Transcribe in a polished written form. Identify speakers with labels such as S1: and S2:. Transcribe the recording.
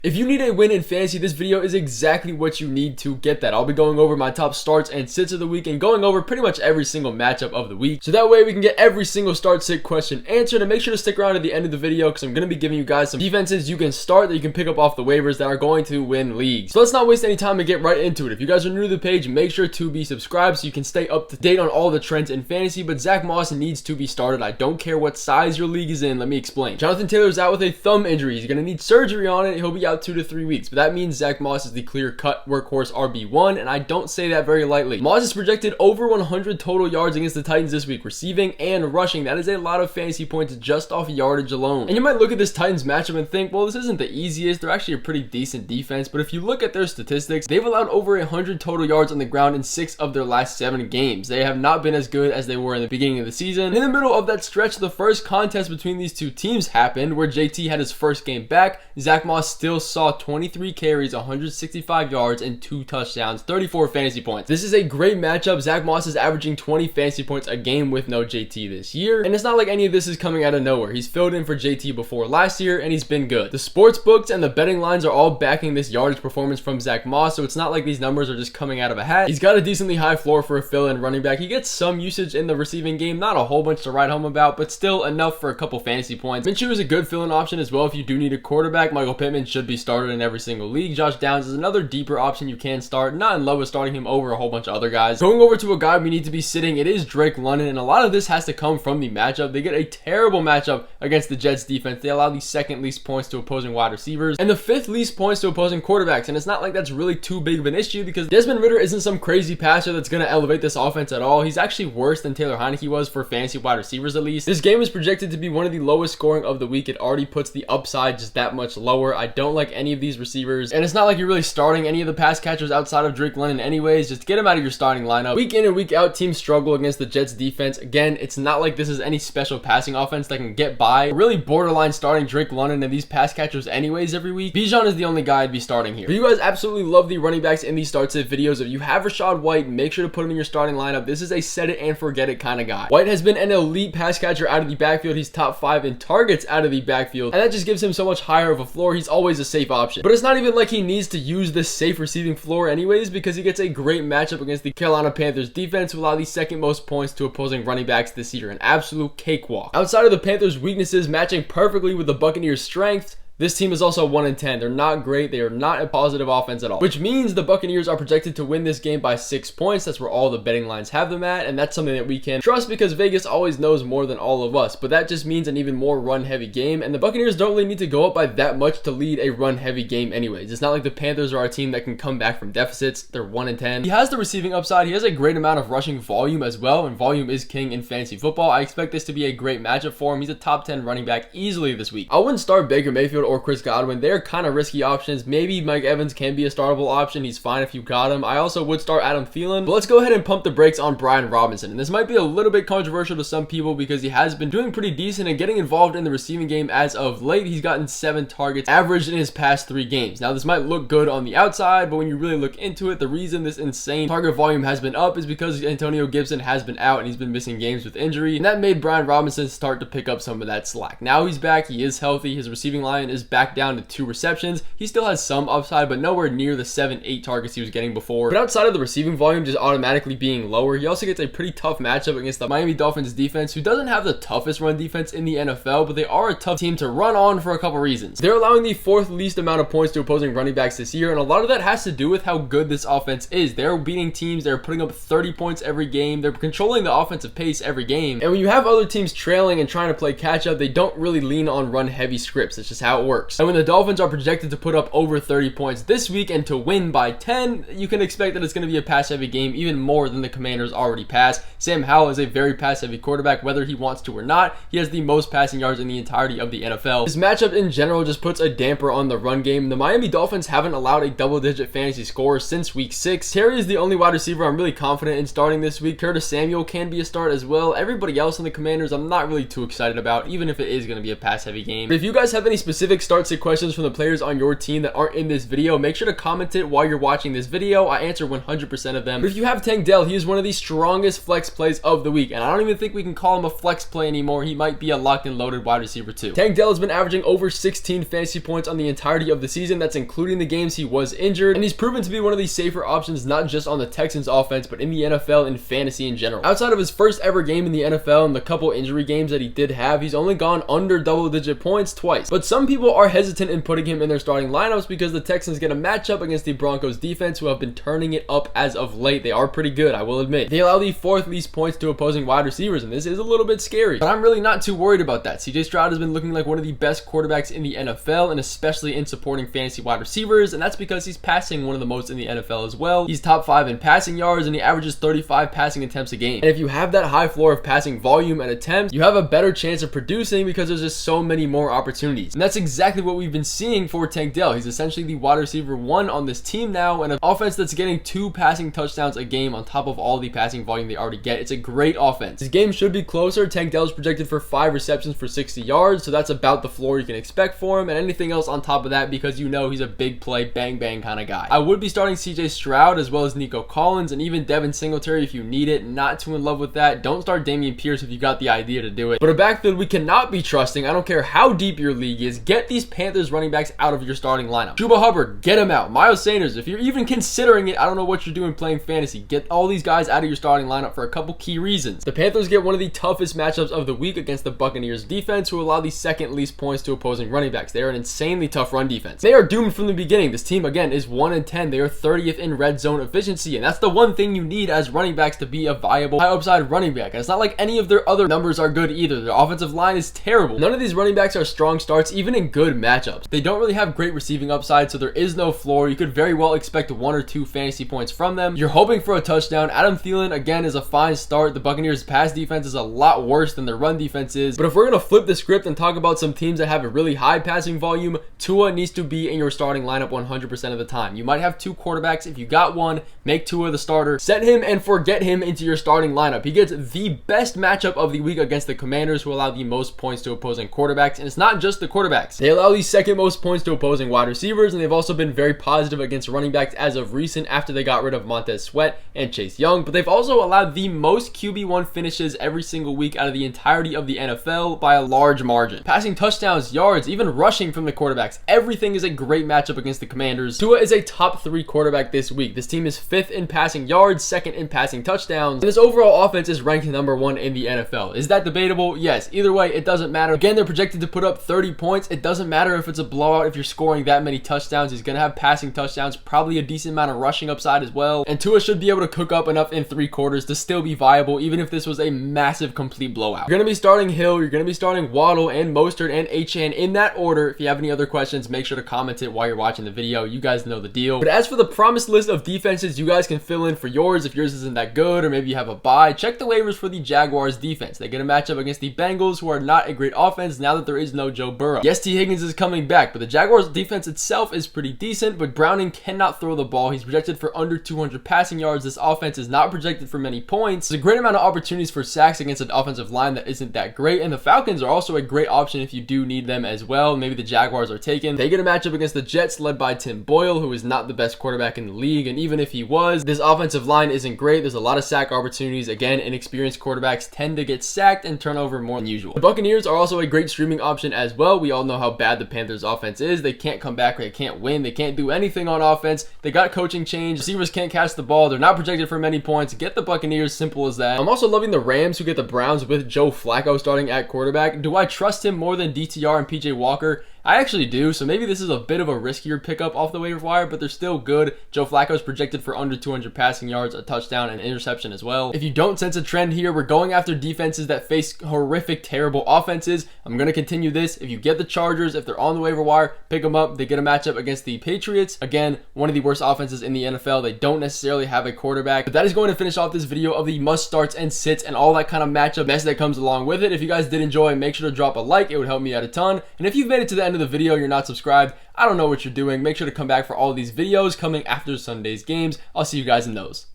S1: If you need a win in fantasy, this video is exactly what you need to get that. I'll be going over my top starts and sits of the week and going over pretty much every single matchup of the week. So that way we can get every single start sit question answered, and make sure to stick around to the end of the video because I'm going to be giving you guys some defenses you can start that you can pick up off the waivers that are going to win leagues. So let's not waste any time and get right into it. If you guys are new to the page, make sure to be subscribed so you can stay up to date on all the trends in fantasy, but Zack Moss needs to be started. I don't care what size your league is in. Let me explain. Jonathan Taylor's out with a thumb injury. He's going to need surgery on it. He'll be out 2 to 3 weeks. But that means Zack Moss is the clear-cut workhorse RB1, and I don't say that very lightly. Moss is projected over 100 total yards against the Titans this week, receiving and rushing. That is a lot of fantasy points just off yardage alone. And you might look at this Titans matchup and think, well, this isn't the easiest. They're actually a pretty decent defense, but if you look at their statistics, they've allowed over 100 total yards on the ground in 6 of their last 7 games. They have not been as good as they were in the beginning of the season. In the middle of that stretch, the first contest between these two teams happened, where JT had his first game back. Zack Moss still saw 23 carries, 165 yards, and 2 touchdowns, 34 fantasy points. This is a great matchup. Zack Moss is averaging 20 fantasy points a game with no JT this year, and it's not like any of this is coming out of nowhere. He's filled in for JT before last year, and he's been good. The sports books and the betting lines are all backing this yardage performance from Zack Moss, so it's not like these numbers are just coming out of a hat. He's got a decently high floor for a fill-in running back. He gets some usage in the receiving game, not a whole bunch to write home about, but still enough for a couple fantasy points. Minshew is a good fill-in option as well if you do need a quarterback. Michael Pittman should be started in every single league. Josh Downs is another deeper option you can start. Not in love with starting him over a whole bunch of other guys. Going over to a guy we need to be sitting, it is Drake London, and a lot of this has to come from the matchup. They get a terrible matchup against the Jets defense. They allow the 2nd least points to opposing wide receivers and the 5th least points to opposing quarterbacks, and it's not like that's really too big of an issue because Desmond Ridder isn't some crazy passer that's going to elevate this offense at all. He's actually worse than Taylor Heineke was for fantasy wide receivers at least. This game is projected to be one of the lowest scoring of the week. It already puts the upside just that much lower. I don't like any of these receivers, and it's not like you're really starting any of the pass catchers outside of Drake London anyways. Just get him out of your starting lineup. Week in and week out, teams struggle against the Jets defense. Again, it's not like this is any special passing offense that can get by. Really borderline starting Drake London and these pass catchers anyways every week. Bijan is the only guy I'd be starting here. But you guys absolutely love the running backs in these start sit videos. If you have Rachaad White, make sure to put him in your starting lineup. This is a set it and forget it kind of guy. White has been an elite pass catcher out of the backfield. He's top 5 in targets out of the backfield, and that just gives him so much higher of a floor. He's always a safe option. But it's not even like he needs to use this safe receiving floor anyways, because he gets a great matchup against the Carolina Panthers defense, who allow the 2nd most points to opposing running backs this year. An absolute cakewalk. Outside of the Panthers' weaknesses matching perfectly with the Buccaneers' strengths, this team is also 1-10. They're not great. They are not a positive offense at all, which means the Buccaneers are projected to win this game by 6 points. That's where all the betting lines have them at, and that's something that we can trust because Vegas always knows more than all of us. But that just means an even more run-heavy game, and the Buccaneers don't really need to go up by that much to lead a run-heavy game anyways. It's not like the Panthers are a team that can come back from deficits. They're 1-10. He has the receiving upside. He has a great amount of rushing volume as well, and volume is king in fantasy football. I expect this to be a great matchup for him. He's a top 10 running back easily this week. I wouldn't start Baker Mayfield or Chris Godwin. They're kind of risky options. Maybe Mike Evans can be a startable option. He's fine if you got him. I also would start Adam Thielen, but let's go ahead and pump the brakes on Brian Robinson. And this might be a little bit controversial to some people because he has been doing pretty decent and getting involved in the receiving game as of late. He's gotten 7 targets averaged in his past 3 games. Now, this might look good on the outside, but when you really look into it, the reason this insane target volume has been up is because Antonio Gibson has been out and he's been missing games with injury, and that made Brian Robinson start to pick up some of that slack. Now he's back. He is healthy. His receiving line is back down to 2 receptions. He still has some upside, but nowhere near the 7-8 targets he was getting before. But outside of the receiving volume just automatically being lower, he also gets a pretty tough matchup against the Miami Dolphins defense, who doesn't have the toughest run defense in the NFL, but they are a tough team to run on for a couple reasons. They're allowing the 4th least amount of points to opposing running backs this year, and a lot of that has to do with how good this offense is. They're beating teams. They're putting up 30 points every game. They're controlling the offensive pace every game. And when you have other teams trailing and trying to play catch up, they don't really lean on run heavy scripts. It's just how it works. And when the Dolphins are projected to put up over 30 points this week and to win by 10, you can expect that it's going to be a pass heavy game, even more than the Commanders already pass. Sam Howell is a very pass heavy quarterback, whether he wants to or not. He has the most passing yards in the entirety of the NFL. This matchup in general just puts a damper on the run game. The Miami Dolphins haven't allowed a double-digit fantasy score since week 6. Terry is the only wide receiver I'm really confident in starting this week. Curtis Samuel can be a start as well. Everybody else in the Commanders I'm not really too excited about, even if it is going to be a pass heavy game. But if you guys have any specific specific start-sit questions from the players on your team that aren't in this video, make sure to comment it while you're watching this video. I answer 100% of them. But if you have Tank Dell, he is one of the strongest flex plays of the week, and I don't even think we can call him a flex play anymore. He might be a locked and loaded wide receiver too. Tank Dell has been averaging over 16 fantasy points on the entirety of the season. That's including the games he was injured, and he's proven to be one of the safer options, not just on the Texans offense, but in the NFL and fantasy in general. Outside of his first ever game in the NFL and the couple injury games that he did have, he's only gone under double-digit points twice. But some people are hesitant in putting him in their starting lineups because the Texans get a matchup against the Broncos defense, who have been turning it up as of late. They are pretty good, I will admit. They allow the 4th least points to opposing wide receivers, and this is a little bit scary. But I'm really not too worried about that. CJ Stroud has been looking like one of the best quarterbacks in the NFL, and especially in supporting fantasy wide receivers, and that's because he's passing one of the most in the NFL as well. He's top 5 in passing yards, and he averages 35 passing attempts a game. And if you have that high floor of passing volume and attempts, you have a better chance of producing because there's just so many more opportunities. And that's exactly what we've been seeing for Tank Dell. He's essentially the wide receiver 1 on this team now, and an offense that's getting 2 passing touchdowns a game on top of all the passing volume they already get. It's a great offense. His game should be closer. Tank Dell is projected for 5 receptions for 60 yards, so that's about the floor you can expect for him, and anything else on top of that, because you know he's a big play, bang bang kind of guy. I would be starting CJ Stroud as well as Nico Collins and even Devin Singletary if you need it. Not too in love with that. Don't start Dameon Pierce if you got the idea to do it. But a backfield we cannot be trusting. I don't care how deep your league is. Get these Panthers running backs out of your starting lineup. Chuba Hubbard, get him out. Miles Sanders, if you're even considering it, I don't know what you're doing playing fantasy. Get all these guys out of your starting lineup for a couple key reasons. The Panthers get one of the toughest matchups of the week against the Buccaneers defense, who allow the 2nd least points to opposing running backs. They are an insanely tough run defense. They are doomed from the beginning. This team, again, is 1-10. They are 30th in red zone efficiency, and that's the one thing you need as running backs to be a viable high upside running back. And it's not like any of their other numbers are good either. Their offensive line is terrible. None of these running backs are strong starts, even in good matchups. They don't really have great receiving upside, so there is no floor. You could very well expect 1 or 2 fantasy points from them. You're hoping for a touchdown. Adam Thielen, again, is a fine start. The Buccaneers pass defense is a lot worse than their run defense is. But if we're going to flip the script and talk about some teams that have a really high passing volume, Tua needs to be in your starting lineup 100% of the time. You might have 2 quarterbacks. If you got one, make Tua the starter. Set him and forget him into your starting lineup. He gets the best matchup of the week against the Commanders, who allow the most points to opposing quarterbacks. And it's not just the quarterbacks. They allow the 2nd most points to opposing wide receivers, and they've also been very positive against running backs as of recent after they got rid of Montez Sweat and Chase Young. But they've also allowed the most QB1 finishes every single week out of the entirety of the NFL by a large margin. Passing touchdowns, yards, even rushing from the quarterbacks. Everything is a great matchup against the Commanders. Tua is a top 3 quarterback this week. This team is 5th in passing yards, 2nd in passing touchdowns, and this overall offense is ranked number 1 in the NFL. Is that debatable? Yes. Either way, it doesn't matter. Again, they're projected to put up 30 points. It doesn't matter if it's a blowout. If you're scoring that many touchdowns, he's going to have passing touchdowns, probably a decent amount of rushing upside as well, and Tua should be able to cook up enough in 3 quarters to still be viable, even if this was a massive complete blowout. You're going to be starting Hill, you're going to be starting Waddle and Mostert and Achane in that order. If you have any other questions, make sure to comment it while you're watching the video. You guys know the deal. But as for the promised list of defenses, you guys can fill in for yours if yours isn't that good, or maybe you have a bye. Check the waivers for the Jaguars defense. They get a matchup against the Bengals, who are not a great offense now that there is no Joe Burrow. Yes, T. Higgins is coming back, but the Jaguars defense itself is pretty decent, but Browning cannot throw the ball. He's projected for under 200 passing yards. This offense is not projected for many points. There's a great amount of opportunities for sacks against an offensive line that isn't that great, and the Falcons are also a great option if you do need them as well. Maybe the Jaguars are taken. They get a matchup against the Jets led by Tim Boyle, who is not the best quarterback in the league, and even if he was, this offensive line isn't great. There's a lot of sack opportunities. Again, inexperienced quarterbacks tend to get sacked and turn over more than usual. The Buccaneers are also a great streaming option as well. We all know how bad the Panthers offense is. They can't come back, they can't win, they can't do anything on offense. They got coaching change. Receivers can't catch the ball. They're not projected for many points. Get the Buccaneers, simple as that. I'm also loving the Rams, who get the Browns with Joe Flacco starting at quarterback. Do I trust him more than DTR and PJ Walker? I actually do, so maybe this is a bit of a riskier pickup off the waiver wire, but they're still good. Joe Flacco is projected for under 200 passing yards, a touchdown, and interception as well. If you don't sense a trend here, we're going after defenses that face horrific, terrible offenses. I'm going to continue this. If you get the Chargers, if they're on the waiver wire, pick them up. They get a matchup against the Patriots. Again, one of the worst offenses in the NFL. They don't necessarily have a quarterback, but that is going to finish off this video of the must starts and sits and all that kind of matchup mess that comes along with it. If you guys did enjoy, make sure to drop a like. It would help me out a ton. And if you've made it to the end of the video, you're not subscribed, I don't know what you're doing. Make sure to come back for all of these videos coming after Sunday's games. I'll see you guys in those.